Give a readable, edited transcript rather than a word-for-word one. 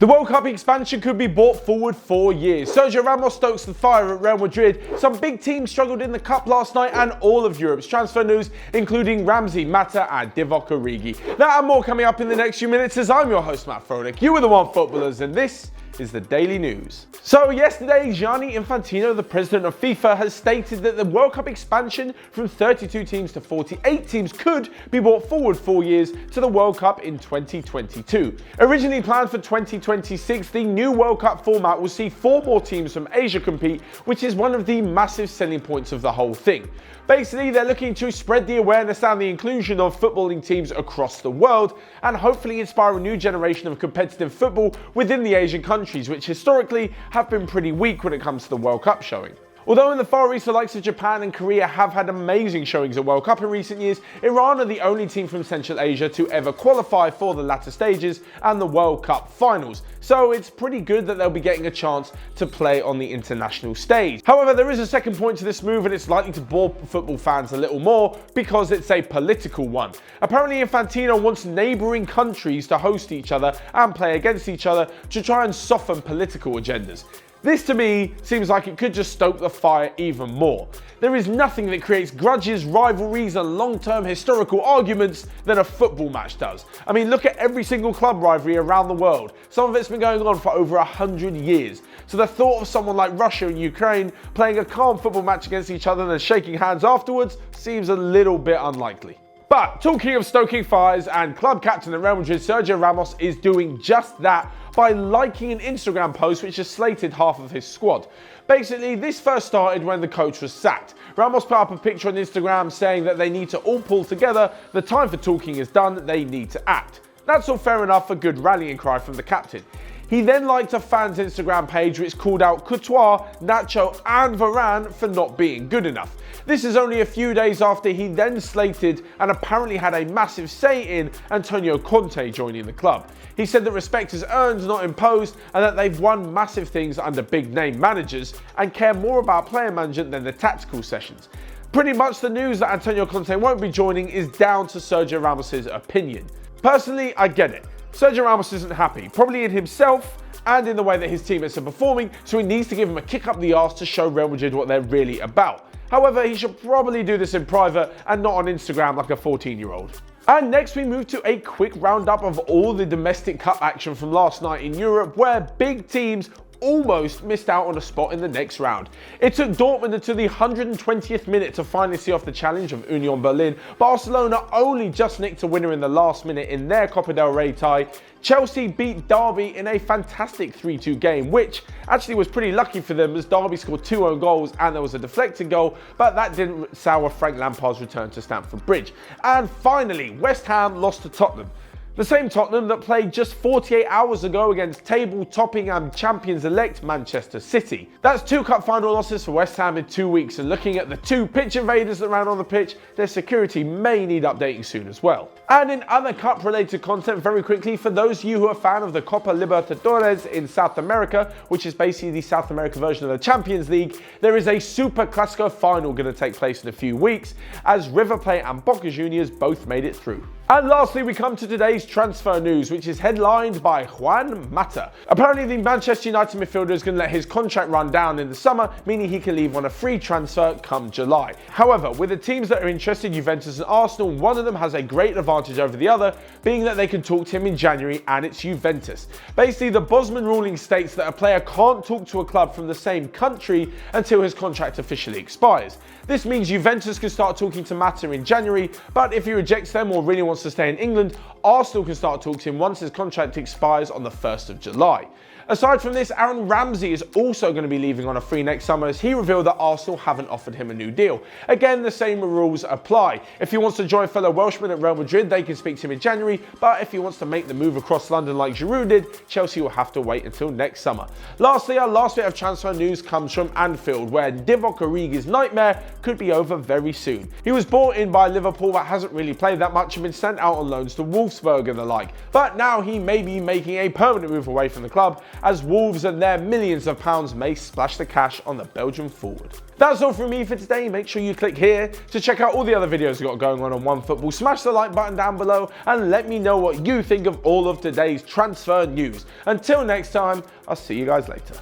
The World Cup expansion could be brought forward 4 years. Sergio Ramos stokes the fire at Real Madrid. Some big teams struggled in the Cup last night, and all of Europe's transfer news, including Ramsey, Mata and Divock Origi. That and more coming up in the next few minutes, as I'm your host Matt Froelich. You are the Onefootballers, and this is the Daily News. So yesterday, Gianni Infantino, the president of FIFA, has stated that the World Cup expansion from 32 teams to 48 teams could be brought forward 4 years to the World Cup in 2022. Originally planned for 2026, the new World Cup format will see 4 more teams from Asia compete, which is one of the massive selling points of the whole thing. Basically, they're looking to spread the awareness and the inclusion of footballing teams across the world and hopefully inspire a new generation of competitive football within the Asian countries, which historically have been pretty weak when it comes to the World Cup showing. Although in the Far East, the likes of Japan and Korea have had amazing showings at World Cup in recent years, Iran are the only team from Central Asia to ever qualify for the latter stages and the World Cup finals. So it's pretty good that they'll be getting a chance to play on the international stage. However, there is a second point to this move, and it's likely to bore football fans a little more because it's a political one. Apparently, Infantino wants neighbouring countries to host each other and play against each other to try and soften political agendas. This to me seems like it could just stoke the fire even more. There is nothing that creates grudges, rivalries and long-term historical arguments than a football match does. I mean, look at every single club rivalry around the world. Some of it's been going on for over 100 years. So the thought of someone like Russia and Ukraine playing a calm football match against each other and then shaking hands afterwards seems a little bit unlikely. But talking of stoking fires, and club captain at Real Madrid, Sergio Ramos, is doing just that by liking an Instagram post which has slated half of his squad. Basically, this first started when the coach was sacked. Ramos put up a picture on Instagram saying that they need to all pull together, the time for talking is done, they need to act. That's all fair enough, a good rallying cry from the captain. He then liked a fan's Instagram page which called out Courtois, Nacho and Varane for not being good enough. This is only a few days after he then slated and apparently had a massive say in Antonio Conte joining the club. He said that respect is earned, not imposed, and that they've won massive things under big name managers and care more about player management than the tactical sessions. Pretty much the news that Antonio Conte won't be joining is down to Sergio Ramos' opinion. Personally, I get it. Sergio Ramos isn't happy, probably in himself and in the way that his teammates are performing, so he needs to give him a kick up the arse to show Real Madrid what they're really about. However, he should probably do this in private and not on Instagram like a 14-year-old. And next we move to a quick roundup of all the domestic cup action from last night in Europe, where big teams almost missed out on a spot in the next round. It took Dortmund until the 120th minute to finally see off the challenge of Union Berlin. Barcelona only just nicked a winner in the last minute in their Copa del Rey tie. Chelsea beat Derby in a fantastic 3-2 game, which actually was pretty lucky for them as Derby scored 2 own goals and there was a deflected goal, but that didn't sour Frank Lampard's return to Stamford Bridge. And finally, West Ham lost to Tottenham. The same Tottenham that played just 48 hours ago against table-topping and champions-elect Manchester City. That's 2 cup final losses for West Ham in 2 weeks, and looking at the 2 pitch invaders that ran on the pitch, their security may need updating soon as well. And in other cup-related content, very quickly, for those of you who are a fan of the Copa Libertadores in South America, which is basically the South America version of the Champions League, there is a Super Clásico final going to take place in a few weeks, as River Plate and Boca Juniors both made it through. And lastly, we come to today's transfer news, which is headlined by Juan Mata. Apparently, the Manchester United midfielder is going to let his contract run down in the summer, meaning he can leave on a free transfer come July. However, with the teams that are interested, Juventus and Arsenal, one of them has a great advantage over the other, being that they can talk to him in January, and it's Juventus. Basically, the Bosman ruling states that a player can't talk to a club from the same country until his contract officially expires. This means Juventus can start talking to Mata in January, but if he rejects them or really wants to stay in England, Arsenal can start talking to him once his contract expires on the 1st of July. Aside from this, Aaron Ramsey is also going to be leaving on a free next summer, as he revealed that Arsenal haven't offered him a new deal. Again, the same rules apply. If he wants to join fellow Welshmen at Real Madrid, they can speak to him in January, but if he wants to make the move across London like Giroud did, Chelsea will have to wait until next summer. Lastly, our last bit of transfer news comes from Anfield, where Divock Origi's nightmare could be over very soon. He was brought in by Liverpool, but hasn't really played that much and been sent out on loans to Wolfsburg and the like, but now he may be making a permanent move away from the club, as Wolves and their millions of pounds may splash the cash on the Belgian forward. That's all from me for today. Make sure you click here to check out all the other videos we've got going on OneFootball. Smash the like button down below and let me know what you think of all of today's transfer news. Until next time, I'll see you guys later.